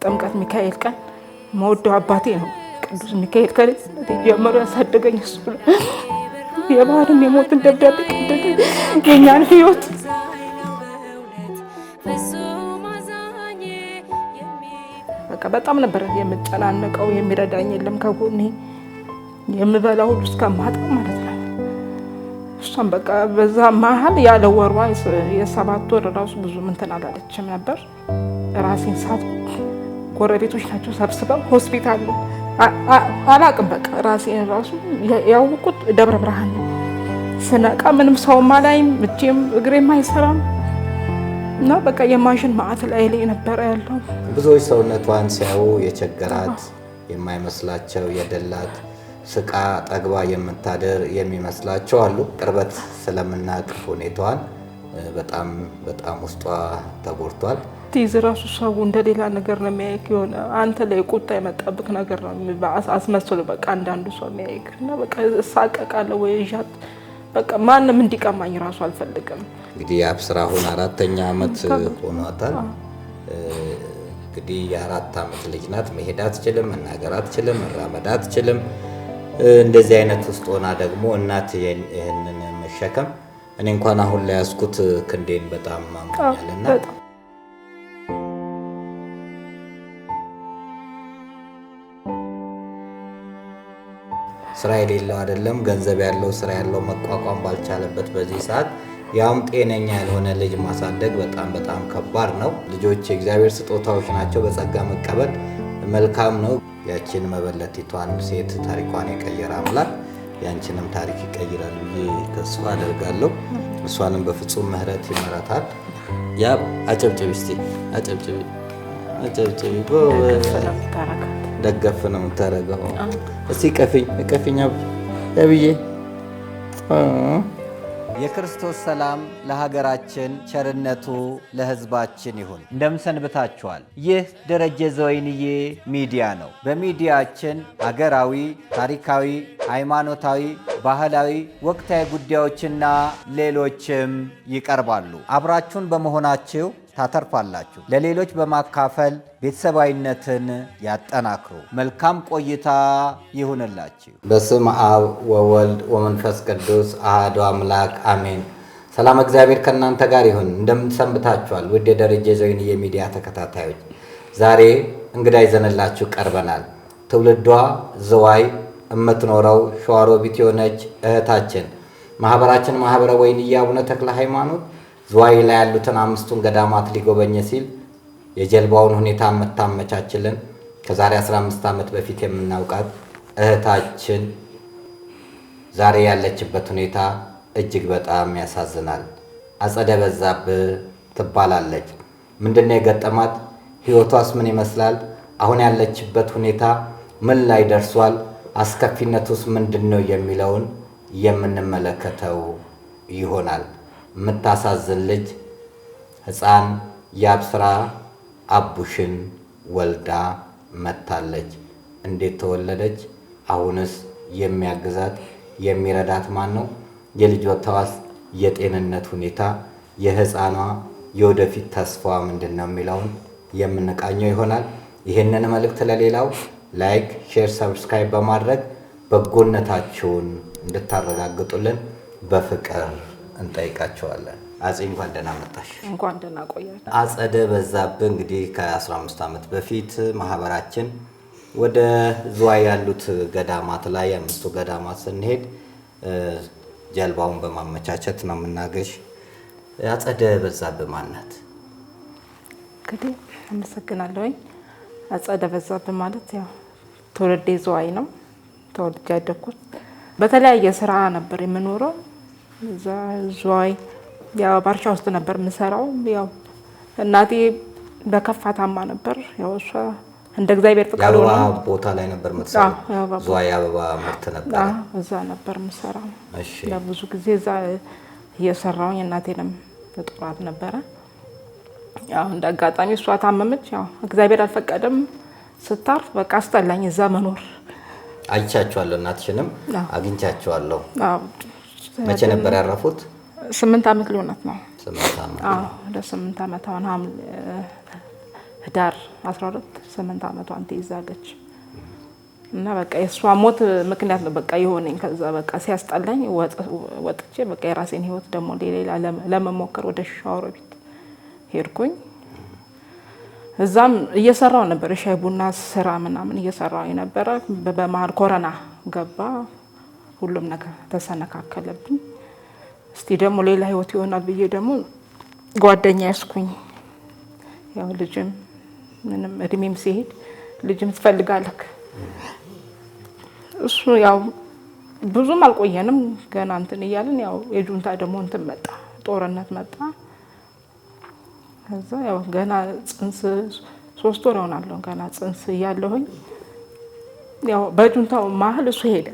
ጥምቀት ሚካኤል ቀን መወደው አባቴ ነው። ቅዱስ ሚካኤል ቀን ጀምሮ ያሳደገኝ እሱ ነው። የባህርን የሞትን ደብዳቤ ቀደደ የኛን ህይወት። በቃ በጣም ነበር የምጨናነቀው። የሚረዳኝ የለም ከጎኔ። የምበላው ሁሉ እስከማጣ ማለት ነው። እሷም በቃ በዛ መሀል ያለ ወሯ የ7 ወር ራሱ ብዙ እንትን አላለችም ነበር። ራሴን ሳት ጎረቤቶች ናቸው ሰብስበው ሆስፒታል አላቅም። በቃ ራሴን ራሱ ያወቁት ደብረ ብርሃን ነው። ስነቃ ምንም ሰውም አላይም፣ እጄም እግሬም አይሰራም እና በቃ የማሽን ማዕት ላይ ነበረ ያለው። ብዙዎች ሰውነቷን ሲያዩ የቸገራት የማይመስላቸው የደላት ስቃ ጠግባ የምታደር የሚመስላቸው አሉ። ቅርበት ስለምናውቅ ሁኔታዋን በጣም ውስጧ ተጎድቷል። ትይዝ ራሱ ሰው እንደሌላ ነገር ነው የሚያይክ። የሆነ አንተ ላይ ቁጣ የመጣብክ ነገር ነው አስመስሎ በቃ አንዳንዱ ሰው የሚያይክ እና በቃ እሳቀቃለሁ ወይ እዣት በቃ ማንም እንዲቀማኝ ራሱ አልፈልግም። እንግዲህ የአብስራ አሁን 4ኛ ዓመት ሆኗታል። እንግዲህ የ4 ዓመት ልጅ ናት። መሄድ አትችልም፣ መናገር አትችልም፣ መራመድ አትችልም። እንደዚህ አይነት ውስጥ ሆና ደግሞ እናት ይሄንን መሸከም እኔ እንኳን አሁን ላይ ያስኩት ክንዴን በጣም ማምኛልና ስራ የሌለው አይደለም ገንዘብ ያለው ስራ ያለው መቋቋም ባልቻለበት በዚህ ሰዓት ያውም ጤነኛ ያልሆነ ልጅ ማሳደግ በጣም ከባድ ነው። ልጆች የእግዚአብሔር ስጦታዎች ናቸው። በጸጋ መቀበል መልካም ነው። ያችን መበለቲቷን ሴት ታሪኳን የቀየረ አምላክ ያንቺንም ታሪክ ይቀይራል ብዬ ተስፋ አደርጋለሁ። እሷንም በፍጹም ምህረት ይመራታል። ያ አጨብጭቢ እስቲ አጨብጭቢ ደገፍ ነው የምታረገው። እስቲ ቀፊኝ አብዬ። የክርስቶስ ሰላም ለሀገራችን ቸርነቱ ለሕዝባችን ይሁን። እንደምን ሰንብታችኋል? ይህ ደረጀ ዘወይንዬ ሚዲያ ነው። በሚዲያችን ሀገራዊ፣ ታሪካዊ፣ ሃይማኖታዊ፣ ባህላዊ፣ ወቅታዊ ጉዳዮችና ሌሎችም ይቀርባሉ። አብራችሁን በመሆናችሁ ታተርፋላችሁ። ለሌሎች በማካፈል ቤተሰባዊነትን ያጠናክሩ። መልካም ቆይታ ይሁንላችሁ። በስም አብ ወወልድ ወመንፈስ ቅዱስ አሐዱ አምላክ አሜን። ሰላም እግዚአብሔር ከእናንተ ጋር ይሁን። እንደምን ሰንብታችኋል? ውድ የደረጀ ዘወይንዬ ሚዲያ ተከታታዮች፣ ዛሬ እንግዳ ይዘንላችሁ ቀርበናል። ትውልዷ ዝዋይ የምትኖረው ሸዋሮቢት የሆነች እህታችን ማህበራችን ማህበረ ወይንዬ አቡነ ተክለ ሃይማኖት ዝዋይ ላይ ያሉትን 5ቱን ገዳማት ሊጎበኝ ሲል የጀልባውን ሁኔታ መታመቻችልን ከዛሬ 15 ዓመት በፊት የምናውቃት እህታችን ዛሬ ያለችበት ሁኔታ እጅግ በጣም ያሳዝናል። አጸደ በዛብህ ትባላለች። ምንድነው የገጠማት? ህይወቷስ ምን ይመስላል? አሁን ያለችበት ሁኔታ ምን ላይ ደርሷል? አስከፊነቱስ ምንድነው የሚለውን የምንመለከተው ይሆናል። የምታሳዝን ልጅ ሕፃን የአብስራ አቡሽን ወልዳ መታለች። እንዴት ተወለደች? አሁንስ የሚያግዛት የሚረዳት ማን ነው? የልጇስ የጤንነት ሁኔታ፣ የሕፃኗ የወደፊት ተስፋ ምንድነው የሚለውን የምንቃኘው ይሆናል። ይህንን መልእክት ለሌላው ላይክ፣ ሼር፣ ሰብስክራይብ በማድረግ በጎነታችሁን እንድታረጋግጡልን በፍቅር እንጠይቃቸዋለን። አፄ እንኳን ደህና መጣሽ። እንኳን ደህና ቆያችሁ። አጸደ በዛብህ እንግዲህ ከ15 ዓመት በፊት ማህበራችን ወደ ዝዋይ ያሉት ገዳማት ላይ 5ቱ ገዳማት ስንሄድ ጀልባውን በማመቻቸት ነው የምናገሽ። አጸደ በዛብህ ማናት? እንግዲህ አመሰግናለሁኝ። አጸደ በዛብህ ማለት ያው ትውልዴ ዝዋይ ነው። ተወልጄ ያደግኩት በተለያየ ስራ ነበር የምኖረው። እዛ ዝዋይ ያው ባርቻ ውስጥ ነበር የምሰራው። ያው እናቴ በከፋ ታማ ነበር። ያው እሷ እንደ እግዚአብሔር ፍቃድ ሆኖ ቦታ ላይ ነበር የምትሰራው። ዝዋይ አበባ ምርት ነበር። እዛ ነበር የምሰራው። እሺ። ለብዙ ጊዜ እዛ እየሰራሁኝ እናቴንም ጥራት ነበረ። ያው እንደ አጋጣሚ እሷ ታመመች። ያው እግዚአብሔር አልፈቀደም። ስታርፍ በቃ አስጠላኝ እዛ መኖር። አይቻቸዋለሁ፣ እናትሽንም አግኝቻቸዋለሁ። መቼ ነበር ያረፉት? 8 ዓመት ሊሆናት ነው። 8 ዓመት። ወደ 8 ዓመት አሁን ህዳር 12 8 ዓመቷን ትይዛለች። እና በቃ የእሷ ሞት ምክንያት ነው በቃ የሆነኝ። ከዛ በቃ ሲያስጠላኝ ወጥቼ በቃ የራሴን ህይወት ደግሞ ሌላ ለመሞከር ወደ ሻወር ቤት ሄድኩኝ። እዛም እየሰራው ነበር ሻይ ቡና ስራ ምናምን እየሰራው የነበረ። በመሀል ኮሮና ገባ፣ ሁሉም ነገር ተሰነካከለብኝ። እስቲ ደግሞ ሌላ ህይወት ይሆናል ብዬ ደግሞ ጓደኛ ያስኩኝ። ያው ልጅም ምንም እድሜም ሲሄድ ልጅም ትፈልጋለህ። እሱ ያው ብዙም አልቆየንም ገና እንትን እያልን ያው የጁንታ ደግሞ እንትን መጣ፣ ጦርነት መጣ። ከዛ ያው ገና ጽንስ 3 ወር ሆናለሁ ገና ጽንስ እያለሁኝ ያው በጁንታው መሀል እሱ ሄደ።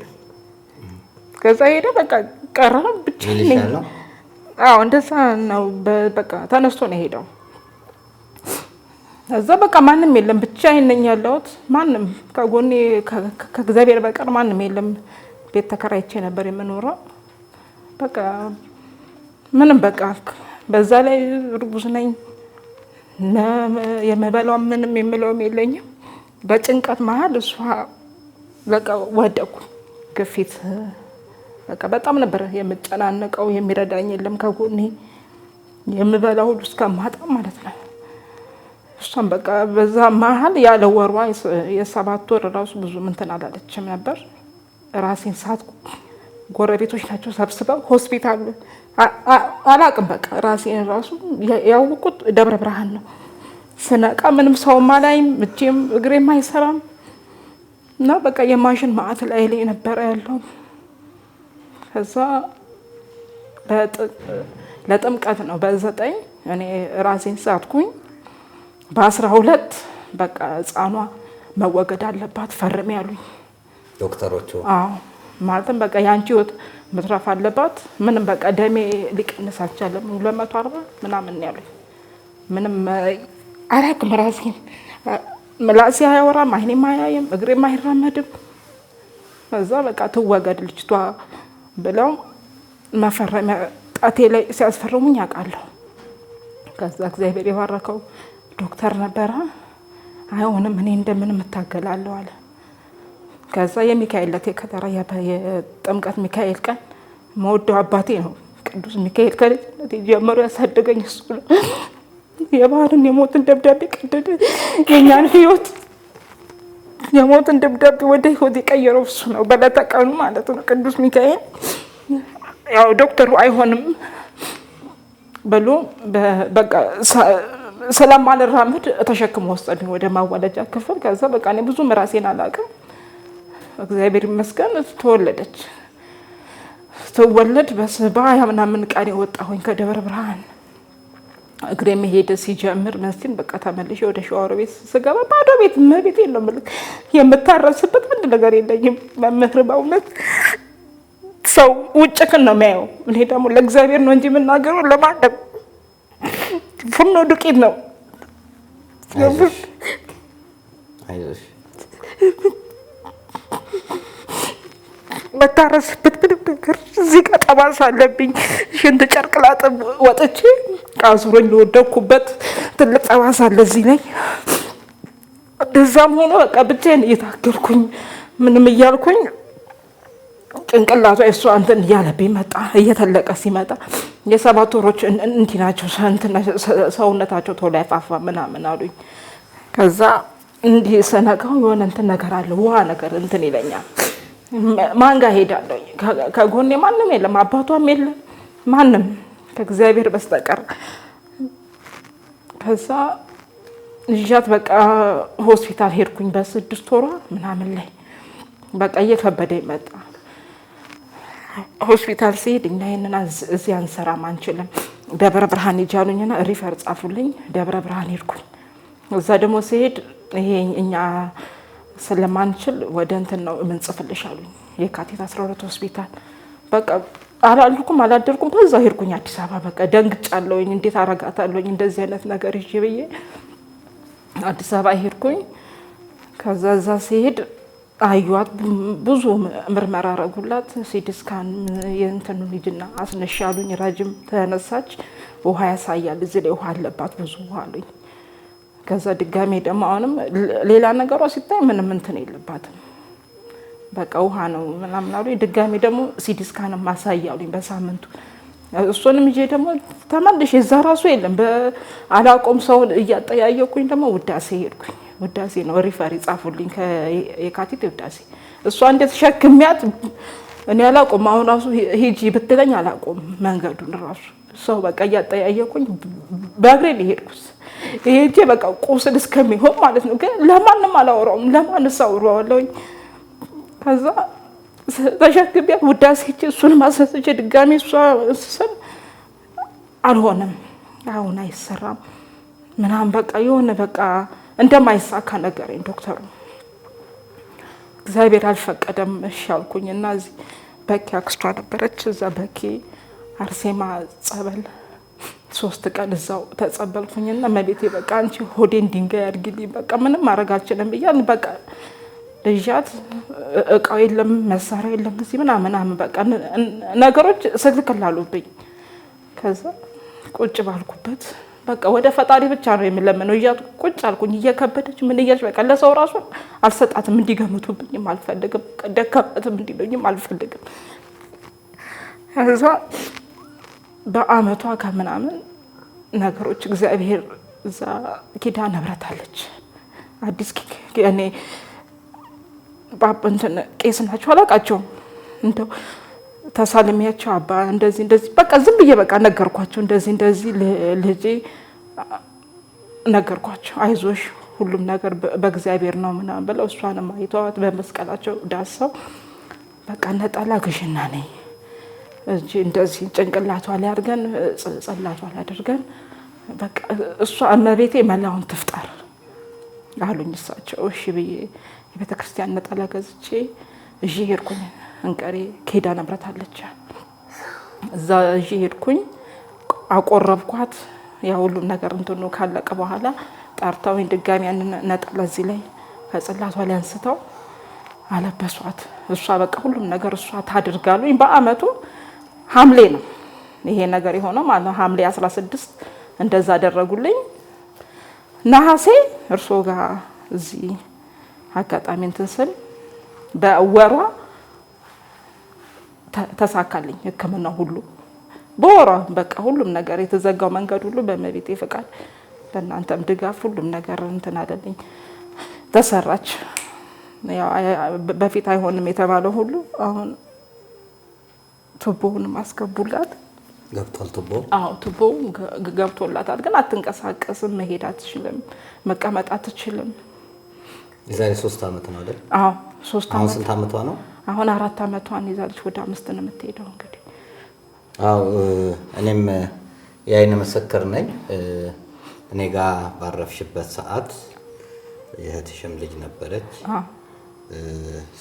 ከዛ ሄደ በቃ ቀረ ብቻዬን ነኝ። አዎ እንደዛ ነው በቃ ተነስቶ ነው ሄደው። እዛ በቃ ማንም የለም ብቻዬን ነኝ ያለሁት። ማንም ከጎኔ ከእግዚአብሔር በቀር ማንም የለም። ቤት ተከራይቼ ነበር የምኖረው። በቃ ምንም በቃ በዛ ላይ እርጉዝ ነኝ። የምበላው ምንም የምለውም የለኝም። በጭንቀት መሀል እሷ በቃ ወደኩ። ግፊት በቃ በጣም ነበር የምጨናነቀው። የሚረዳኝ የለም ከጎኔ። የምበላው ሁሉ እስከማጣ ማለት ነው። እሷም በቃ በዛ መሀል ያለ ወሯ የ7 ወር ራሱ ብዙ እንትን አላለችም ነበር። ራሴን ሳትኩ። ጎረቤቶች ናቸው ሰብስበው ሆስፒታል አላቅም በቃ ራሴን ራሱ ያወቁት ደብረ ብርሃን ነው። ስነቃ ምንም ሰውም አላይም፣ እጄም እግሬም አይሰራም። እና በቃ የማሽን ማዕት ላይ ነበረ ያለው። ከዛ ለጥምቀት ነው በ9 እኔ ራሴን ሳትኩኝ። በ12 በቃ ህፃኗ መወገድ አለባት ፈርም ያሉኝ ዶክተሮቹ። አዎ ማለትም በቃ ያንቺ ህይወት መትረፍ አለባት። ምንም በቃ ደሜ ሊቀንስ አልቻለም። 240 ምናምን ያሉኝ። ምንም አላውቅም ራሴን። ምላሴ አያወራም፣ አይኔም አያይም፣ እግሬም አይራመድም። ከዛ በቃ ትወገድ ልጅቷ ብለው መፈረሚያ ጣቴ ላይ ሲያስፈርሙኝ አውቃለሁ። ከዛ እግዚአብሔር የባረከው ዶክተር ነበረ። አይሆንም እኔ እንደምንም እታገላለሁ አለ። ከዛ የሚካኤል ዕለት የከተራ የጥምቀት ሚካኤል ቀን መወደው አባቴ ነው ቅዱስ ሚካኤል ከልጅነቴ ጀምሮ ያሳደገኝ እሱ ነው። የባህርን የሞትን ደብዳቤ ቀደደ። የኛን ህይወት የሞትን ደብዳቤ ወደ ህይወት የቀየረው እሱ ነው። በዕለተ ቀኑ ማለት ነው ቅዱስ ሚካኤል። ያው ዶክተሩ አይሆንም ብሎ በቃ ስለማልራመድ ተሸክሞ ወሰደኝ ወደ ማወለጃ ክፍል። ከዛ በቃ እኔ ብዙም ራሴን አላውቅም። እግዚአብሔር ይመስገን ተወለደች። ስትወለድ በ20 ምናምን ቀን የወጣሁኝ ከደብረ ብርሃን። እግሬ መሄድ ሲጀምር መስቲን በቃ ተመልሼ ወደ ሻወር ቤት ስገባ ባዶ ቤት መቤት የለም። የምታረስበት አንድ ነገር የለኝም። መምህር በእውነት ሰው ውጭክን ነው የሚያየው። እኔ ደግሞ ለእግዚአብሔር ነው እንጂ የምናገረው ለማንም ፍርኖ ዱቄት ነው። አይዞሽ መታረስበት ምንም ነገር እዚህ ጋር ጠባሳ አለብኝ። ሽንት ጨርቅ ላጥብ ወጥቼ ቃዙሮኝ ለወደኩበት ትልቅ ጠባሳ አለ እዚህ ላይ። እንደዛም ሆኖ በቃ ብቻዬን እየታገልኩኝ ምንም እያልኩኝ ጭንቅላቷ እሷ እንትን እያለብኝ መጣ። እየተለቀ ሲመጣ የ7 ወሮች እንዲህ ናቸው ሰውነታቸው ቶሎ አይፋፋ ምናምን አሉኝ። ከዛ እንዲህ ስነካው የሆነ እንትን ነገር አለ ውሃ ነገር እንትን ይለኛል። ማን ጋር ሄዳለሁ? ከጎኔ ማንም የለም፣ አባቷም የለም ማንም ከእግዚአብሔር በስተቀር። ከዛ ልጃት በቃ ሆስፒታል ሄድኩኝ። በ6 ወሯ ምናምን ላይ በቃ እየከበደኝ መጣ። ሆስፒታል ሲሄድ እኛ ይሄንን እዚህ አንሰራም አንችልም፣ ደብረ ብርሃን ይጃሉኝና ሪፈር ጻፉልኝ። ደብረ ብርሃን ሄድኩኝ። እዛ ደግሞ ሲሄድ ይሄ እኛ ስለማንችል ወደ እንትን ነው የምንጽፍልሽ አሉኝ። የካቲት 12 ሆስፒታል በቃ አላልኩም አላደርኩም። በዛ ሄድኩኝ አዲስ አበባ። በቃ ደንግጫለሁኝ። እንዴት አረጋታለሁኝ እንደዚህ አይነት ነገር ይዤ ብዬ አዲስ አበባ ሄድኩኝ። ከዛ እዛ ሲሄድ አዩዋት፣ ብዙ ምርመራ አረጉላት። ሲቲ ስካን የእንትኑ ልጅና አስነሻሉኝ። ረጅም ተነሳች። ውሃ ያሳያል እዚህ ላይ ውሃ አለባት ብዙ ውሃ አሉኝ። ከዛ ድጋሜ ደግሞ አሁንም ሌላ ነገሯ ሲታይ ምንም እንትን የለባትም በቃ ውሃ ነው ምናምን አሉኝ። ድጋሜ ደግሞ ሲቲ ስካን ማሳያሉኝ በሳምንቱ። እሱንም ይዤ ደግሞ ተመልሼ እዛ ራሱ የለም አላቆም ሰው እያጠያየኩኝ ደግሞ ውዳሴ ሄድኩኝ። ውዳሴ ነው ሪፈር ጻፉልኝ ከየካቲት ውዳሴ። እሷ እንዴት ሸክሚያት እኔ አላቆም አሁን ራሱ ሂጂ ብትለኝ አላቆም መንገዱን ራሱ ሰው በቃ እያጠያየኩኝ በእግሬ ሄድኩት። ይሄ በቃ ቁስል እስከሚሆን ማለት ነው። ግን ለማንም አላወራውም፣ ለማንስ አወራዋለሁኝ። ከዛ ተሸክሚያት ውዳሴ ሄጄ እሱንም አሰስቼ ድጋሜ እሷ ስል አልሆነም፣ አሁን አይሰራም ምናምን በቃ የሆነ በቃ እንደማይሳካ ነገረኝ ዶክተሩ። እግዚአብሔር አልፈቀደም እሺ አልኩኝ እና እዚህ በኪ አክስቷ ነበረች። እዛ በኪ አርሴማ ጸበል 3 ቀን እዛው ተጸበልኩኝና መቤቴ በቃ አንቺ ሆዴን ድንጋይ አድርጊልኝ በቃ ምንም ማድረግ አልችልም ብያለሁ። በቃ ልጃት እቃው የለም መሳሪያ የለም እዚህ ምናምን በቃ ነገሮች ስልክላሉብኝ። ከዛ ቁጭ ባልኩበት በቃ ወደ ፈጣሪ ብቻ ነው የምለምነው። እያት ቁጭ አልኩኝ እየከበደች ምን እያልሽ በቃ ለሰው ራሱ አልሰጣትም እንዲገምቱብኝም አልፈልግም፣ ደካማትም እንዲሉኝም አልፈልግም። ከዛ በአመቷ ከምናምን ነገሮች እግዚአብሔር እዛ ኪዳነ ምህረት አለች አዲስ እኔ እንትን ቄስ ናቸው አላውቃቸውም። እንደው ተሳልሚያቸው አባ እንደዚህ በቃ ዝም ብዬ በቃ ነገርኳቸው። እንደዚህ ልጄ ነገርኳቸው። አይዞሽ ሁሉም ነገር በእግዚአብሔር ነው ምናምን ብለው እሷንም አይተዋት በመስቀላቸው ዳሰው በቃ ነጠላ ግሽና ነኝ እጂ እንደዚህ ጭንቅላቷ ላይ አድርገን ጽላቷ ላይ አድርገን በቃ እሷ እመቤቴ መላውን ትፍጠር አሉኝ። እሳቸው እሺ ብዬ የቤተክርስቲያን ነጠላ ገዝቼ እሺ ሄድኩኝ። እንቀሬ ኪዳነ ምህረት አለች እዛ እሺ ሄድኩኝ። አቆረብኳት። ያ ሁሉም ነገር እንትኑ ካለቀ በኋላ ጣርታውኝ ድጋሚ ያንን ነጠላ እዚህ ላይ ከጽላቷ ላይ አንስተው አለበሷት። እሷ በቃ ሁሉም ነገር እሷ ታድርጋሉኝ። በአመቱ ሐምሌ ነው ይሄ ነገር የሆነው ማለት ነው። ሐምሌ 16 እንደዛ አደረጉልኝ። ነሐሴ እርሶ ጋር እዚህ አጋጣሚ እንትን ስል በወሯ ተሳካልኝ ሕክምና ሁሉ በወሯ በቃ ሁሉም ነገር የተዘጋው መንገድ ሁሉ በመቤቴ ፍቃድ በእናንተም ድጋፍ ሁሉም ነገር እንትን አለልኝ ተሰራች። ያው በፊት አይሆንም የተባለው ሁሉ አሁን ቱቦውን ማስገቡላት ገብቷል። ቱቦው ገብቶላታል። ግን አትንቀሳቀስም፣ መሄድ አትችልም፣ መቀመጥ አትችልም። የዛሬ 3 አመት ነው አይደል? 3 አመት። አሁን ስንት አመቷ ነው? አሁን 4 አመቷን ይዛለች። ወደ 5 ነው የምትሄደው እንግዲህ። እኔም የአይን ምስክር ነኝ። እኔ ጋር ባረፍሽበት ሰዓት የእህትሽም ልጅ ነበረች።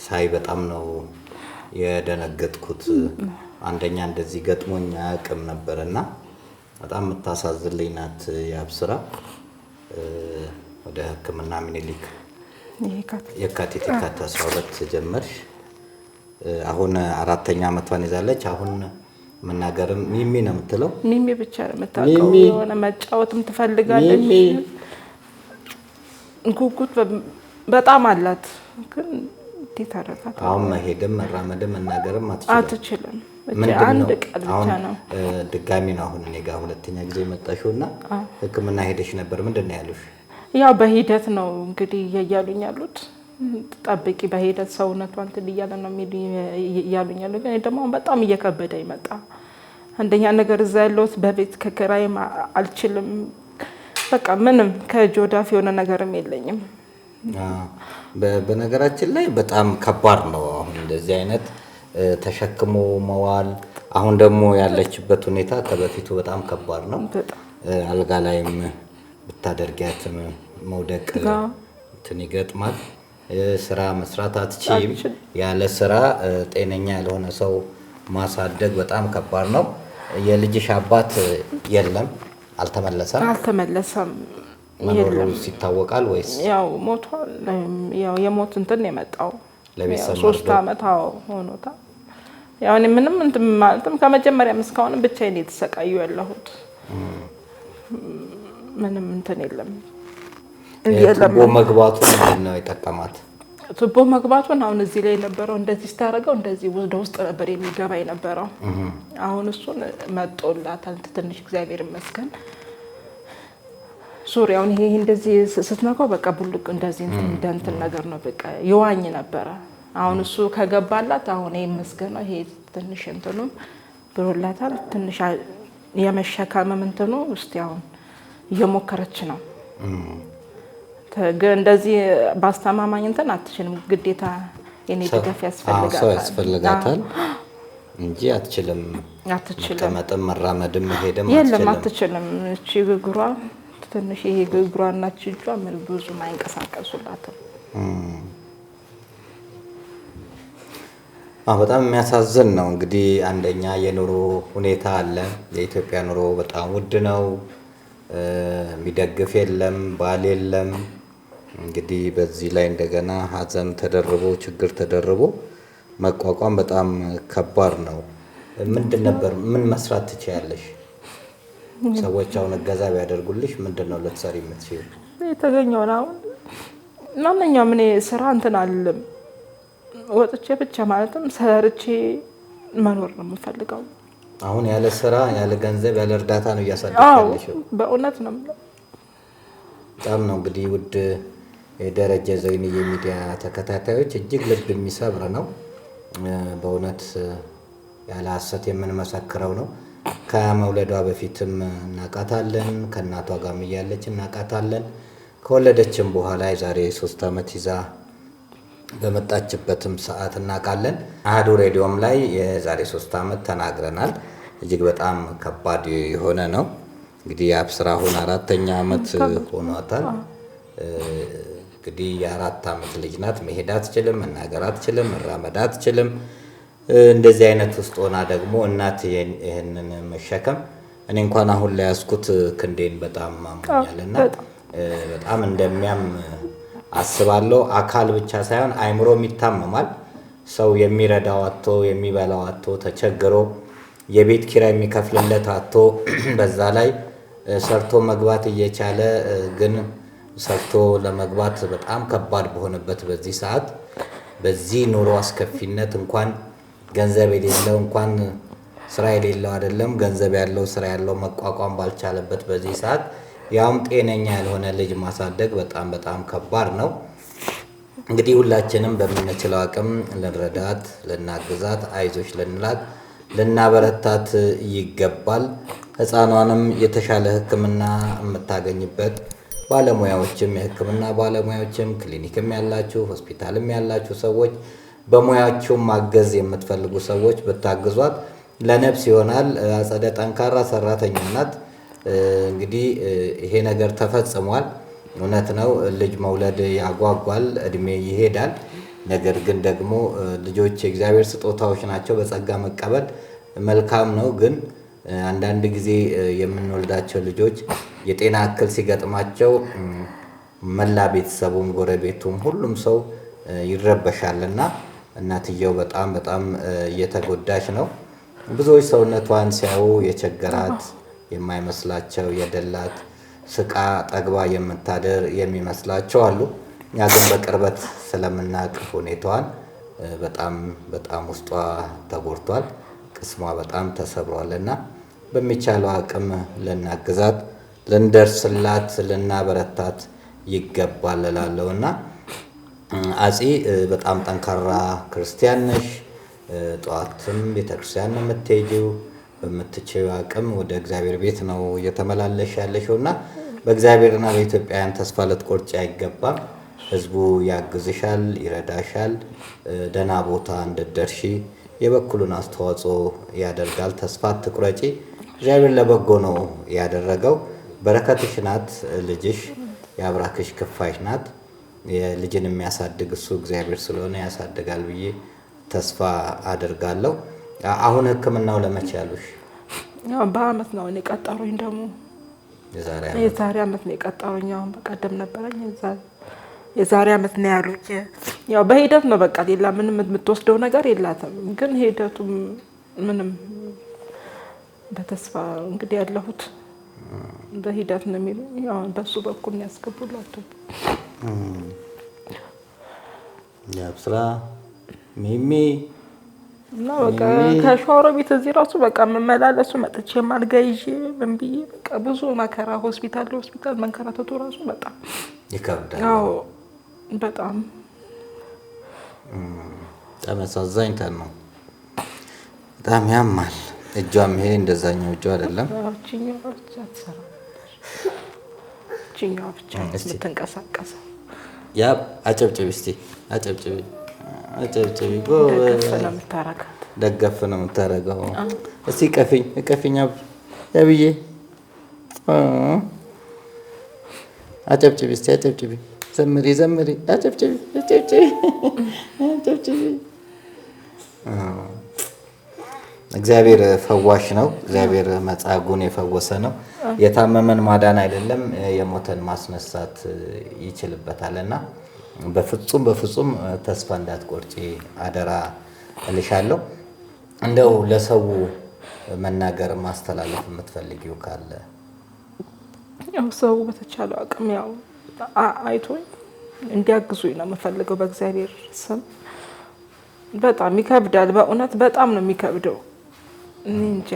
ሳይ በጣም ነው የደነገጥኩት። አንደኛ እንደዚህ ገጥሞኝ አያውቅም ነበርና በጣም የምታሳዝልኝ ናት። ያብስራ ወደ ሕክምና ምኒልክ የካቲት 12 ጀመርሽ። አሁን 4ኛ አመቷን ይዛለች። አሁን መናገርም ሚሚ ነው የምትለው። ሚሚ ብቻ ነው የምታውቀው። የሆነ መጫወትም ትፈልጋለች። ጉጉት በጣም አላት። ግን እንዴት አደረጋት? አሁን መሄድም መራመድም መናገርም አትችልም። አንድ ቃል ብቻ ነው። ድጋሚ ነው አሁን እኔ ጋር 2ኛ ጊዜ መጣሽውና ሕክምና ሄደሽ ነበር። ምንድን ነው ያሉሽ? ያው በሂደት ነው እንግዲህ እያሉኝ ያሉት። ጠብቂ በሂደት ሰውነቷ እንትን እያለ ነው እያሉኝ ያሉት። ግን ደግሞ በጣም እየከበደ ይመጣ። አንደኛ ነገር እዛ ያለሁት በቤት ከኪራይም አልችልም። በቃ ምንም ከጆዳፍ የሆነ ነገርም የለኝም። በነገራችን ላይ በጣም ከባድ ነው አሁን እንደዚህ አይነት ተሸክሞ መዋል። አሁን ደግሞ ያለችበት ሁኔታ ከበፊቱ በጣም ከባድ ነው። አልጋ ላይም ብታደርጊያትም መውደቅ እንትን ይገጥማል። ስራ መስራት አትችይም። ያለ ስራ ጤነኛ ያልሆነ ሰው ማሳደግ በጣም ከባድ ነው። የልጅሽ አባት የለም? አልተመለሰም። መኖሩ ይታወቃል ወይስ? ያው ሞቷል። ያው የሞት እንትን ነው የመጣው። ለቤተሰብ 3 አመት ሆኖታል። ያው እኔ ምንም እንትን ማለትም ከመጀመሪያም እስካሁን ብቻዬን የተሰቃዩ ያለሁት ምንም እንትን የለም። ቱቦ መግባቱ ምንድን ነው የጠቀማት? ቱቦ መግባቱን አሁን እዚህ ላይ የነበረው እንደዚህ ስታደርገው እንደዚህ ወደ ውስጥ ነበር የሚገባ የነበረው። አሁን እሱን መጦላታል ትንሽ እግዚአብሔር ይመስገን። ዙሪያውን ይሄ እንደዚህ ስትነካው በቃ ቡልቅ እንደዚህ እንትን ነገር ነው በቃ ይዋኝ ነበረ። አሁን እሱ ከገባላት አሁን ይሄ ይመስገን ይሄ ትንሽ እንትኑም ብሎላታል። ትንሽ የመሸከም እንትኑ ውስጥ አሁን እየሞከረች ነው። ግን እንደዚህ ባስተማማኝ እንትን አትችልም። ግዴታ የኔ ድጋፍ ያስፈልጋታል እንጂ አትችልም። መቀመጥም መራመድም መሄድም የለም አትችልም። እቺ እግሯ ትንሽ ይሄ እግሯና እጇ ምን ብዙም አይንቀሳቀሱላትም። በጣም የሚያሳዝን ነው። እንግዲህ አንደኛ የኑሮ ሁኔታ አለ። የኢትዮጵያ ኑሮ በጣም ውድ ነው። የሚደግፍ የለም፣ ባል የለም። እንግዲህ በዚህ ላይ እንደገና ሀዘን ተደርቦ ችግር ተደርቦ መቋቋም በጣም ከባድ ነው። ምን መስራት ትችያለሽ? ሰዎች አሁን እገዛ ቢያደርጉልሽ ምንድን ነው ልትሰሪ የምትችይው? የተገኘውን አሁን ማንኛውም እኔ ስራ እንትን አልልም። ወጥቼ ብቻ ማለትም ሰርቼ መኖር ነው የምፈልገው። አሁን ያለ ስራ ያለ ገንዘብ ያለ እርዳታ ነው እያሳደግሽ? በእውነት ነው። በጣም ነው እንግዲህ ውድ የደረጀ ዘይንዬ የሚዲያ ተከታታዮች እጅግ ልብ የሚሰብር ነው በእውነት ያለ ሐሰት የምንመሰክረው ነው። ከመውለዷ በፊትም እናቃታለን፣ ከእናቷ ጋር እያለች እናቃታለን። ከወለደችም በኋላ የዛሬ 3 ዓመት ይዛ በመጣችበትም ሰዓት እናቃለን። አህዱ ሬዲዮም ላይ የዛሬ 3 ዓመት ተናግረናል። እጅግ በጣም ከባድ የሆነ ነው። እንግዲህ የአብስራ አሁን 4ኛ ዓመት ሆኗታል። እንግዲህ የ4 ዓመት ልጅ ናት። መሄድ አትችልም፣ መናገር አትችልም፣ መራመድ አትችልም። እንደዚህ አይነት ውስጥ ሆና ደግሞ እናት ይሄንን መሸከም እኔ እንኳን አሁን ላይ ያስኩት ክንዴን በጣም ማሞኛልና በጣም እንደሚያም አስባለሁ። አካል ብቻ ሳይሆን አይምሮም ይታመማል። ሰው የሚረዳው አጥቶ የሚበላው አጥቶ ተቸግሮ የቤት ኪራይ የሚከፍልለት አጥቶ በዛ ላይ ሰርቶ መግባት እየቻለ ግን ሰርቶ ለመግባት በጣም ከባድ በሆነበት በዚህ ሰዓት በዚህ ኑሮ አስከፊነት እንኳን ገንዘብ የሌለው እንኳን ስራ የሌለው አይደለም ገንዘብ ያለው ስራ ያለው መቋቋም ባልቻለበት በዚህ ሰዓት ያውም ጤነኛ ያልሆነ ልጅ ማሳደግ በጣም በጣም ከባድ ነው። እንግዲህ ሁላችንም በምንችለው አቅም ልንረዳት፣ ልናግዛት፣ አይዞሽ ልንላት፣ ልናበረታት ይገባል። ህፃኗንም የተሻለ ሕክምና የምታገኝበት ባለሙያዎችም የሕክምና ባለሙያዎችም ክሊኒክም ያላችሁ ሆስፒታልም ያላችሁ ሰዎች በሙያችሁ ማገዝ የምትፈልጉ ሰዎች ብታግዟት ለነፍስ ይሆናል። አጸደ ጠንካራ ሰራተኛ ናት። እንግዲህ ይሄ ነገር ተፈጽሟል። እውነት ነው ልጅ መውለድ ያጓጓል፣ እድሜ ይሄዳል። ነገር ግን ደግሞ ልጆች የእግዚአብሔር ስጦታዎች ናቸው። በጸጋ መቀበል መልካም ነው። ግን አንዳንድ ጊዜ የምንወልዳቸው ልጆች የጤና እክል ሲገጥማቸው መላ ቤተሰቡም ጎረቤቱም ሁሉም ሰው ይረበሻልና እናትየው በጣም በጣም እየተጎዳች ነው። ብዙዎች ሰውነቷን ሲያዩ የቸገራት የማይመስላቸው የደላት ስቃ ጠግባ የምታደር የሚመስላቸው አሉ። እኛ ግን በቅርበት ስለምናውቅ ሁኔታዋን በጣም በጣም ውስጧ ተጎድቷል፣ ቅስሟ በጣም ተሰብሯልና በሚቻለው አቅም ልናግዛት፣ ልንደርስላት፣ ልናበረታት ይገባል እላለሁና አፄ በጣም ጠንካራ ክርስቲያን ነሽ። ጠዋትም ቤተክርስቲያን ነው የምትሄጂው። በምትችይው አቅም ወደ እግዚአብሔር ቤት ነው እየተመላለሽ ያለሽውና በእግዚአብሔርና በኢትዮጵያውያን ተስፋ ልትቆርጪ አይገባም። ህዝቡ ያግዝሻል፣ ይረዳሻል። ደህና ቦታ እንድትደርሺ የበኩሉን አስተዋጽኦ ያደርጋል። ተስፋ አትቁረጪ። እግዚአብሔር ለበጎ ነው ያደረገው። በረከትሽ ናት ልጅሽ፣ የአብራክሽ ክፋሽ ናት። የልጅን የሚያሳድግ እሱ እግዚአብሔር ስለሆነ ያሳድጋል ብዬ ተስፋ አደርጋለሁ። አሁን ህክምናው ለመቼ ያሉሽ? በአመት ነው እኔ ቀጠሩኝ። ደግሞ የዛሬ አመት ነው የቀጠሩኝ። አሁን በቀደም ነበረኝ የዛሬ አመት ነው ያሉኝ። ያው በሂደት ነው በቃ ሌላ ምንም የምትወስደው ነገር የላትም። ግን ሂደቱ ምንም በተስፋ እንግዲህ ያለሁት በሂደት ነው የሚሉኝ። ያው በሱ በኩል ነው ያስገቡላቸው። የአብስራ ሚሚ እና በቃ ከሸዋሮ ቤት እዚህ ራሱ በቃ መመላለሱ መጥቼ አልጋ ይዤ ምን ብዬ በቃ ብዙ መከራ ሆስፒታል መንከራተቱ ራሱ በጣም ይከብዳል። አዎ በጣም አሳዛኝ ነው። በጣም ያማል። እጇም ይሄ እንደዛኛው እጇ አይደለም። እቺኛዋ ብቻ የምትንቀሳቀሰው። ያ አጨብጭቢ እስቲ አጨብጭቢ ደገፍ ነው የምታረገው። እስቲ ቀፊኝ ያብዬ አጨብጭቢ እስቲ አጨብጭቢ ዘምሪ አጨብጭቢ። እግዚአብሔር ፈዋሽ ነው። እግዚአብሔር መጻጉዕን የፈወሰ ነው። የታመመን ማዳን አይደለም የሞተን ማስነሳት ይችልበታልና በፍጹም ተስፋ እንዳትቆርጪ አደራ እልሻለሁ። እንደው ለሰው መናገር ማስተላለፍ የምትፈልጊው ካለ? ያው ሰው በተቻለው አቅም ያው አይቶኝ እንዲያግዙኝ ነው የምፈልገው በእግዚአብሔር ስም። በጣም ይከብዳል፣ በእውነት በጣም ነው የሚከብደው። እንጃ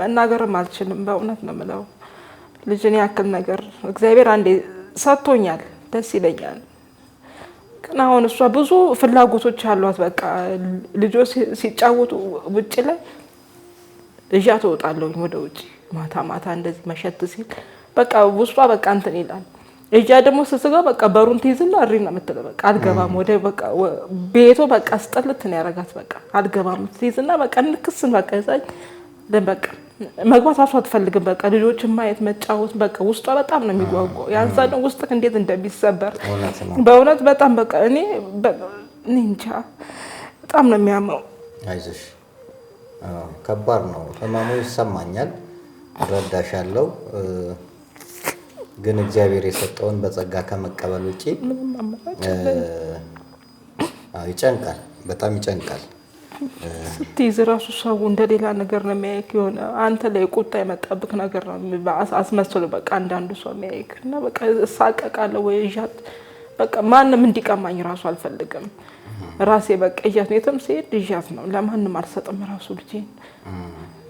መናገርም አልችልም። በእውነት ነው የምለው። ልጅን ያክል ነገር እግዚአብሔር አንዴ ሰጥቶኛል፣ ደስ ይለኛል። ግን አሁን እሷ ብዙ ፍላጎቶች አሏት። በቃ ልጆች ሲጫወቱ ውጭ ላይ እዣ ትወጣለሁኝ ወደ ውጭ ማታ እንደዚህ መሸት ሲል በቃ ውስጧ በቃ እንትን ይላል። እጃ ደግሞ ስስጋ በቃ በሩን ትይዝና እሪ ነው የምትለው። በቃ አልገባም ወደ በቃ ቤቱ በቃ አስጠልት ነው ያረጋት። በቃ አልገባም ትይዝና በቃ ንክስን በቃ ይዛኝ በቃ መግባት አሷ አትፈልግም። በቃ ልጆችን ማየት መጫወት በቃ ውስጧ በጣም ነው የሚጓጓው። ያንሳ ነው ውስጥክ እንዴት እንደሚሰበር በእውነት በጣም በቃ እኔ እንጃ በጣም ነው የሚያመው። አይዞሽ፣ ከባድ ነው ህመሙ ይሰማኛል፣ እረዳሻለሁ። ግን እግዚአብሔር የሰጠውን በጸጋ ከመቀበል ውጪ ይጨንቃል፣ በጣም ይጨንቃል። ስትይዝ ራሱ ሰው እንደሌላ ነገር ነው የሚያይክ። የሆነ አንተ ላይ ቁጣ የመጣብክ ነገር ነው አስመስሎ በቃ አንዳንዱ ሰው የሚያይክ እና በቃ እሳቀቃለሁ ወይ እዣት በቃ ማንም እንዲቀማኝ ራሱ አልፈልግም። ራሴ በቃ እዣት ነው የትም ሲሄድ እዣት ነው፣ ለማንም አልሰጥም። ራሱ ልጄን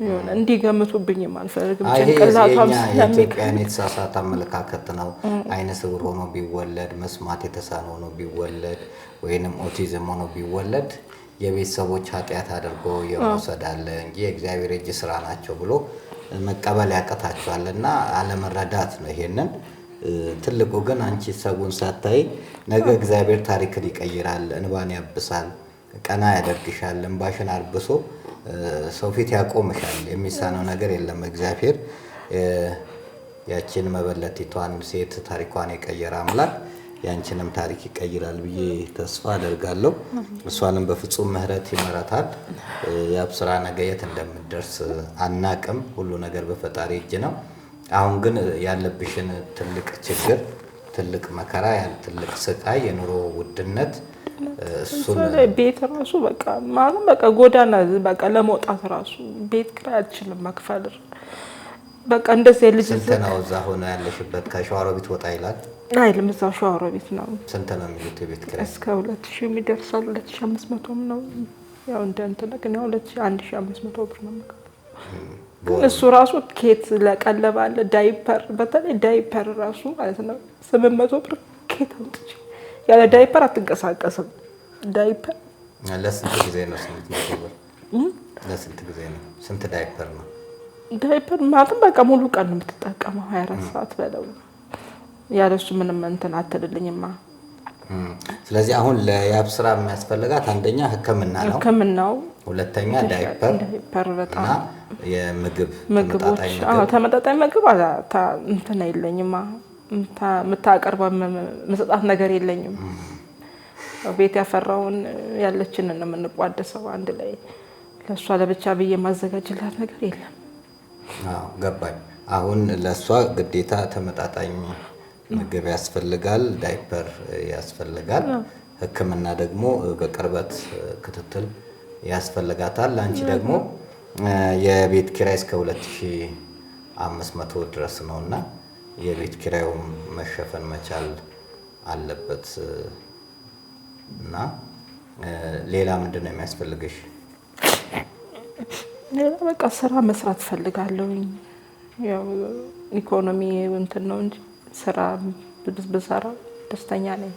የሆነ እንዲገምቱብኝም አልፈልግም። ጭንቅላቷም የኢትዮጵያን የተሳሳተ አመለካከት ነው። አይነ ስውር ሆኖ ቢወለድ፣ መስማት የተሳነ ሆኖ ቢወለድ ወይንም ኦቲዝም ሆኖ ቢወለድ የቤተሰቦች ኃጢአት አድርጎ የመውሰድ አለ እንጂ የእግዚአብሔር እጅ ስራ ናቸው ብሎ መቀበል ያቀታቸዋልና አለመረዳት ነው። ይሄንን ትልቁ ግን አንቺ ሰውን ሳታይ ነገ እግዚአብሔር ታሪክን ይቀይራል፣ እንባን ያብሳል፣ ቀና ያደርግሻል፣ እንባሽን አልብሶ ሰው ፊት ያቆምሻል። የሚሳነው ነገር የለም። እግዚአብሔር ያችን መበለቲቷን ሴት ታሪኳን የቀየረ አምላክ ያንቺንም ታሪክ ይቀይራል ብዬ ተስፋ አደርጋለሁ። እሷንም በፍጹም ምሕረት ይመራታል። የአብስራ ነገ የት እንደምትደርስ አናቅም። ሁሉ ነገር በፈጣሪ እጅ ነው። አሁን ግን ያለብሽን ትልቅ ችግር፣ ትልቅ መከራ፣ ትልቅ ስቃይ፣ የኑሮ ውድነት እሱን ቤት ራሱ በቃ ማለት በቃ ጎዳና በቃ ለመውጣት ራሱ ቤት ኪራይ አልችልም መክፈል። በቃ እንደዚህ ልጅ ስንት ነው እዛ ሆነ ያለሽበት? ከሸዋሮቢት ወጣ ይላል አይልም? እዛው ሸዋሮቢት ነው። ስንት ነው የሚሉት የቤት ኪራይ? እስከ 2000 የሚደርሳል። 2500 ነው ያው እንደ እንትን ግን ያው 1500 ብር ነው የምከፍለው። እሱ ራሱ ኬት ለቀለብ አለ ዳይፐር፣ በተለይ ዳይፐር ራሱ ማለት ነው 800 ብር ኬት አምጥቼ ያለ ዳይፐር አትንቀሳቀስም። ዳይፐር ለስንት ጊዜ ነው? 800 ብር ለስንት ጊዜ ነው? ስንት ዳይፐር ነው? ዳይፐር ማለት በቃ ሙሉ ቀን ነው የምትጠቀመው 24 ሰዓት በለው። ያለሱ ምንም እንትን አትልልኝማ። ስለዚህ አሁን ለያብስራ የሚያስፈልጋት አንደኛ ሕክምናው፣ ሁለተኛ ዳይፐር በጣም የምግብ ምግቦች። ተመጣጣኝ ምግብ እንትን አይለኝማ። የምታቀርበው መሰጣት ነገር የለኝም። ቤት ያፈራውን ያለችንን ነው የምንቋደሰው አንድ ላይ። ለእሷ ለብቻ ብዬ ማዘጋጅላት ነገር የለም። ገባኝ። አሁን ለእሷ ግዴታ ተመጣጣኝ ምግብ ያስፈልጋል፣ ዳይፐር ያስፈልጋል፣ ሕክምና ደግሞ በቅርበት ክትትል ያስፈልጋታል። አንቺ ደግሞ የቤት ኪራይ እስከ 500 ድረስ ነውና የቤት ኪራዩም መሸፈን መቻል አለበት። እና ሌላ ምንድነው የሚያስፈልግሽ? ሌላ በቃ ስራ መስራት ፈልጋለሁ። ያው ኢኮኖሚ እንትን ነው እንጂ ስራ ብሰራ ደስተኛ ነኝ።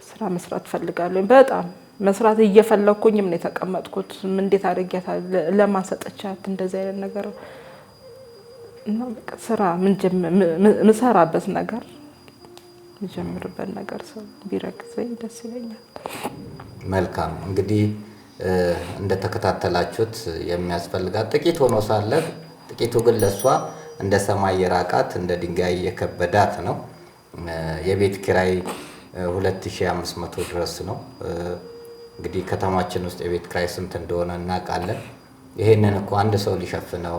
ስራ መስራት ፈልጋለሁ። በጣም መስራት እየፈለኩኝም ነው የተቀመጥኩት። እንዴት አድርጌታል ለማሰጠቻት እንደዚህ አይነት ነገር እና በቃ ስራ ምሰራበት ነገር ምጀምርበት ነገር ሰው ቢረግዘኝ ደስ ይለኛል። መልካም እንግዲህ እንደተከታተላችሁት የሚያስፈልጋት ጥቂት ሆኖ ሳለ ጥቂቱ ግን ለሷ እንደ ሰማይ የራቃት እንደ ድንጋይ የከበዳት ነው። የቤት ኪራይ 2500 ድረስ ነው። እንግዲህ ከተማችን ውስጥ የቤት ኪራይ ስንት እንደሆነ እናውቃለን። ይሄንን እኮ አንድ ሰው ሊሸፍነው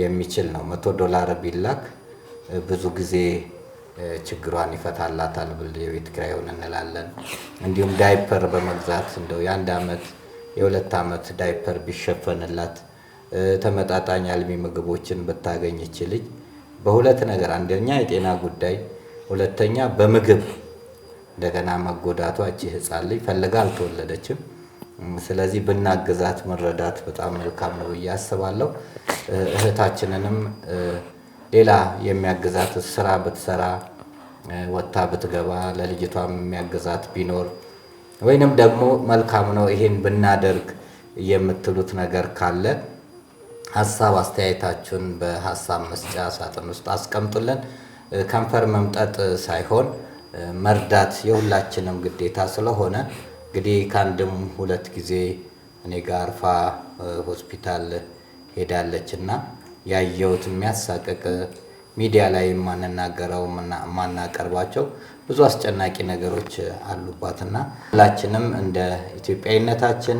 የሚችል ነው። $100 ቢላክ ብዙ ጊዜ ችግሯን ይፈታላታል ብል የቤት ኪራዩን እንላለን። እንዲሁም ዳይፐር በመግዛት እንደው የ1 ዓመት የ2 ዓመት ዳይፐር ቢሸፈንላት ተመጣጣኝ አልሚ ምግቦችን ብታገኝ ይችላል። በሁለት ነገር አንደኛ የጤና ጉዳይ፣ ሁለተኛ በምግብ እንደገና መጎዳቷ እቺ ህፃን ልጅ ፈልጋ አልተወለደችም። ስለዚህ ብናግዛት መረዳት በጣም መልካም ነው ብዬ አስባለሁ። እህታችንንም ሌላ የሚያግዛት ስራ ብትሰራ ወጣ ብትገባ ለልጅቷም የሚያግዛት ቢኖር ወይንም ደግሞ መልካም ነው ይሄን ብናደርግ የምትሉት ነገር ካለ ሐሳብ አስተያየታችሁን በሐሳብ መስጫ ሳጥን ውስጥ አስቀምጡልን። ከንፈር መምጠጥ ሳይሆን መርዳት የሁላችንም ግዴታ ስለሆነ እንግዲህ ከአንድም 2 ጊዜ እኔ ጋር አርፋ ሆስፒታል ሄዳለችና ያየሁት የሚያሳቅቅ ሚዲያ ላይ ማንናገረው ማናቀርባቸው ብዙ አስጨናቂ ነገሮች አሉባትና ሁላችንም እንደ ኢትዮጵያዊነታችን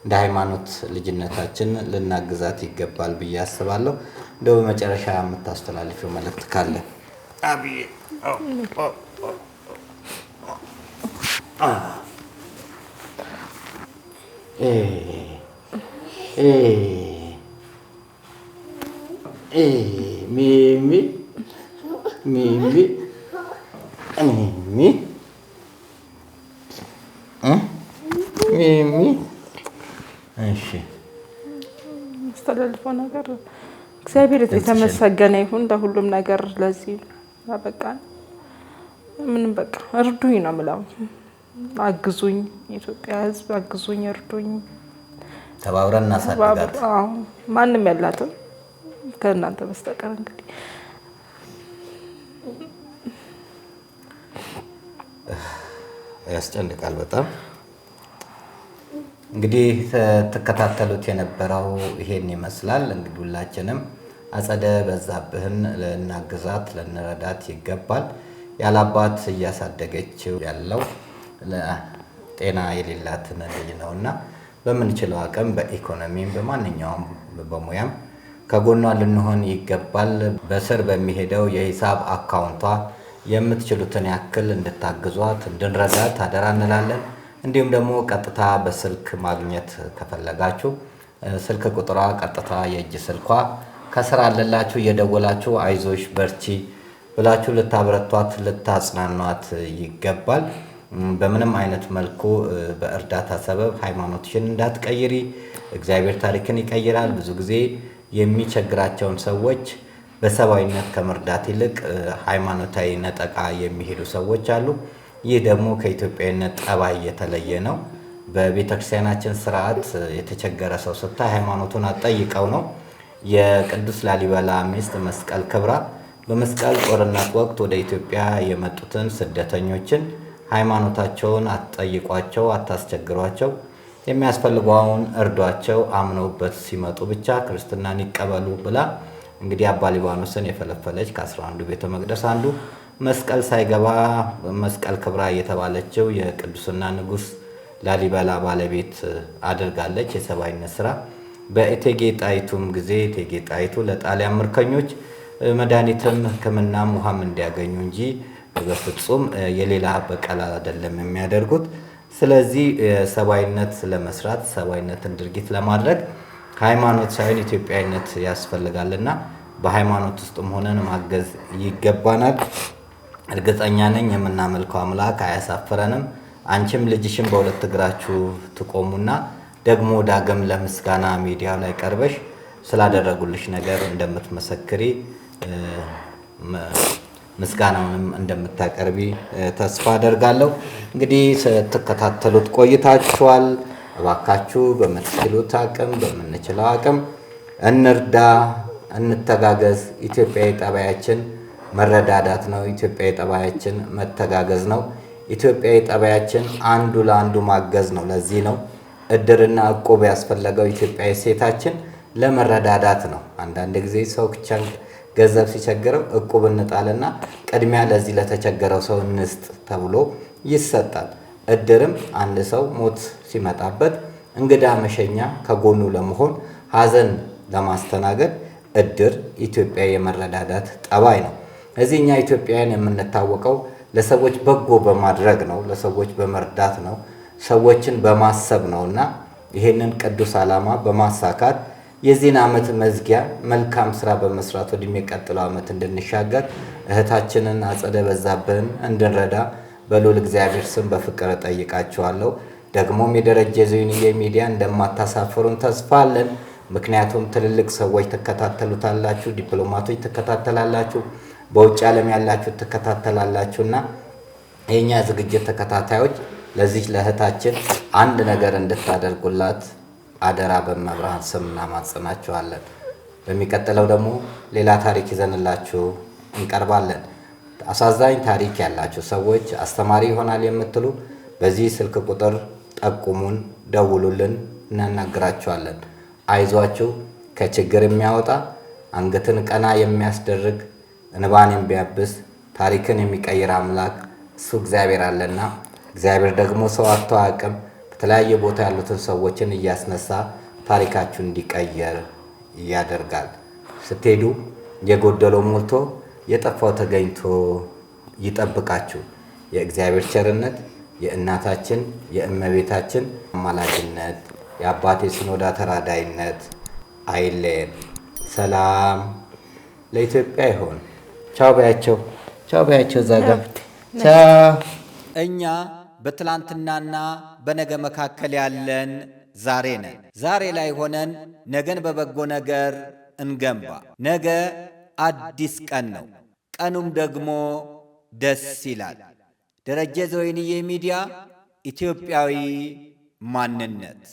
እንደ ሃይማኖት ልጅነታችን ልናግዛት ይገባል ብዬ አስባለሁ። እንደው በመጨረሻ የምታስተላልፈው መልእክት ካለ? አብይ ሚሚ ሚሚ ሚሚ ሚሚ እሺ አስተላልፈው ነገር እግዚአብሔር የተመሰገነ ይሁን ለሁሉም ነገር። ለዚህ በቃ ምንም በቃ እርዱኝ ነው የምለው። አግዙኝ፣ የኢትዮጵያ ሕዝብ አግዙኝ፣ እርዱኝ። ተባብረን እናሳድጋት። ማንም ያላትም ከእናንተ በስተቀር እንግዲህ ያስጨንቃል በጣም። እንግዲህ ተከታተሉት የነበረው ይሄን ይመስላል። እንግዲህ ሁላችንም አጸደ በዛብህን ልናግዛት ልንረዳት ይገባል። ያላባት እያሳደገችው ያለው ጤና የሌላትን ልጅ ነውና በምንችለው አቅም በኢኮኖሚም በማንኛውም በሙያም ከጎኗ ልንሆን ይገባል። በስር በሚሄደው የሂሳብ አካውንቷ የምትችሉትን ያክል እንድታግዟት እንድንረዳት አደራ እንላለን። እንዲሁም ደግሞ ቀጥታ በስልክ ማግኘት ከፈለጋችሁ ስልክ ቁጥሯ ቀጥታ የእጅ ስልኳ ከስራ አለላችሁ እየደወላችሁ አይዞሽ በርቺ ብላችሁ ልታበረቷት ልታጽናኗት ይገባል። በምንም አይነት መልኩ በእርዳታ ሰበብ ሃይማኖትሽን እንዳትቀይሪ። እግዚአብሔር ታሪክን ይቀይራል። ብዙ ጊዜ የሚቸግራቸውን ሰዎች በሰባዊነት ከመርዳት ይልቅ ሃይማኖታዊ ነጠቃ የሚሄዱ ሰዎች አሉ። ይህ ደግሞ ከኢትዮጵያዊነት ጠባይ የተለየ ነው። በቤተክርስቲያናችን ስርዓት የተቸገረ ሰው ስታይ ሃይማኖቱን አጠይቀው ነው። የቅዱስ ላሊበላ ሚስት መስቀል ክብራ በመስቀል ጦርነት ወቅት ወደ ኢትዮጵያ የመጡትን ስደተኞችን ሃይማኖታቸውን አትጠይቋቸው፣ አታስቸግሯቸው፣ የሚያስፈልገውን እርዷቸው፣ አምነውበት ሲመጡ ብቻ ክርስትናን ይቀበሉ ብላ እንግዲህ አባ ሊባኖስን የፈለፈለች ከ11 ቤተ መቅደስ አንዱ መስቀል ሳይገባ መስቀል ክብራ የተባለችው የቅዱስና ንጉስ ላሊበላ ባለቤት አድርጋለች። የሰባይነት ስራ በእቴጌ ጣይቱም ጊዜ እቴጌ ጣይቱ ለጣሊያን ምርኮኞች መድኃኒትም ሕክምናም ውሃም እንዲያገኙ እንጂ በፍጹም የሌላ በቀል አይደለም የሚያደርጉት። ስለዚህ ሰባይነት ለመስራት ሰባይነትን ድርጊት ለማድረግ ሃይማኖት ሳይሆን ኢትዮጵያዊነት ያስፈልጋልና በሃይማኖት ውስጥም ሆነን ማገዝ ይገባናል። እርግጠኛ ነኝ የምናመልከው አምላክ አያሳፍረንም። አንቺም ልጅሽም በሁለት እግራችሁ ትቆሙና ደግሞ ዳግም ለምስጋና ሚዲያው ላይ ቀርበሽ ስላደረጉልሽ ነገር እንደምትመሰክሪ ምስጋናውንም እንደምታቀርቢ ተስፋ አደርጋለሁ። እንግዲህ ስትከታተሉት ቆይታችኋል። እባካችሁ በምትችሉት አቅም በምንችለው አቅም እንርዳ፣ እንተጋገዝ። ኢትዮጵያዊ ጠባያችን መረዳዳት ነው። ኢትዮጵያዊ ጠባያችን መተጋገዝ ነው። ኢትዮጵያዊ ጠባያችን አንዱ ለአንዱ ማገዝ ነው። ለዚህ ነው እድርና እቁብ ያስፈለገው። ኢትዮጵያዊ ሴታችን ለመረዳዳት ነው። አንዳንድ ጊዜ ሰው ገንዘብ ሲቸግረው እቁብ እንጣልና ቅድሚያ ለዚህ ለተቸገረው ሰው እንስጥ ተብሎ ይሰጣል። እድርም አንድ ሰው ሞት ሲመጣበት እንግዳ መሸኛ ከጎኑ ለመሆን ሀዘን ለማስተናገድ እድር ኢትዮጵያዊ የመረዳዳት ጠባይ ነው። እዚህ እኛ ኢትዮጵያውያን የምንታወቀው ለሰዎች በጎ በማድረግ ነው፣ ለሰዎች በመርዳት ነው፣ ሰዎችን በማሰብ ነውና ይሄንን ቅዱስ ዓላማ በማሳካት የዚህን ዓመት መዝጊያ መልካም ስራ በመስራት ወደሚቀጥለው ዓመት እንድንሻገር እህታችንን አጸደ በዛብህን እንድንረዳ በልዑል እግዚአብሔር ስም በፍቅር እጠይቃችኋለሁ። ደግሞም የደረጀ ዞይንዬ ሚዲያ እንደማታሳፍሩን ተስፋ አለን። ምክንያቱም ትልልቅ ሰዎች ትከታተሉታላችሁ፣ ዲፕሎማቶች ትከታተላላችሁ፣ በውጭ ዓለም ያላችሁ ትከታተላላችሁና የኛ ዝግጅት ተከታታዮች ለዚህ ለእህታችን አንድ ነገር እንድታደርጉላት አደራ በመብርሃን ስም እናማጽናችኋለን። በሚቀጥለው ደግሞ ሌላ ታሪክ ይዘንላችሁ እንቀርባለን። አሳዛኝ ታሪክ ያላችሁ ሰዎች አስተማሪ ይሆናል የምትሉ በዚህ ስልክ ቁጥር ጠቁሙን፣ ደውሉልን፣ እናናግራችኋለን። አይዟችሁ፣ ከችግር የሚያወጣ አንገትን ቀና የሚያስደርግ እንባን የሚያብስ ታሪክን የሚቀይር አምላክ እሱ እግዚአብሔር አለና እግዚአብሔር ደግሞ ሰው አጥቶ አያውቅም። በተለያየ ቦታ ያሉትን ሰዎችን እያስነሳ ታሪካችሁን እንዲቀየር ያደርጋል። ስትሄዱ የጎደለው ሞልቶ የጠፋው ተገኝቶ ይጠብቃችሁ። የእግዚአብሔር ቸርነት፣ የእናታችን የእመቤታችን አማላጅነት፣ የአባቴ ሲኖዳ ተራዳይነት አይለየን። ሰላም ለኢትዮጵያ ይሆን። ቻው ባያቸው፣ ቻው ባያቸው። ዛጋ ቻው። እኛ በትላንትናና በነገ መካከል ያለን ዛሬ ነን። ዛሬ ላይ ሆነን ነገን በበጎ ነገር እንገንባ። ነገ አዲስ ቀን ነው። ቀኑም ደግሞ ደስ ይላል። ደረጀ ዘወይንዬ ሚዲያ ኢትዮጵያዊ ማንነት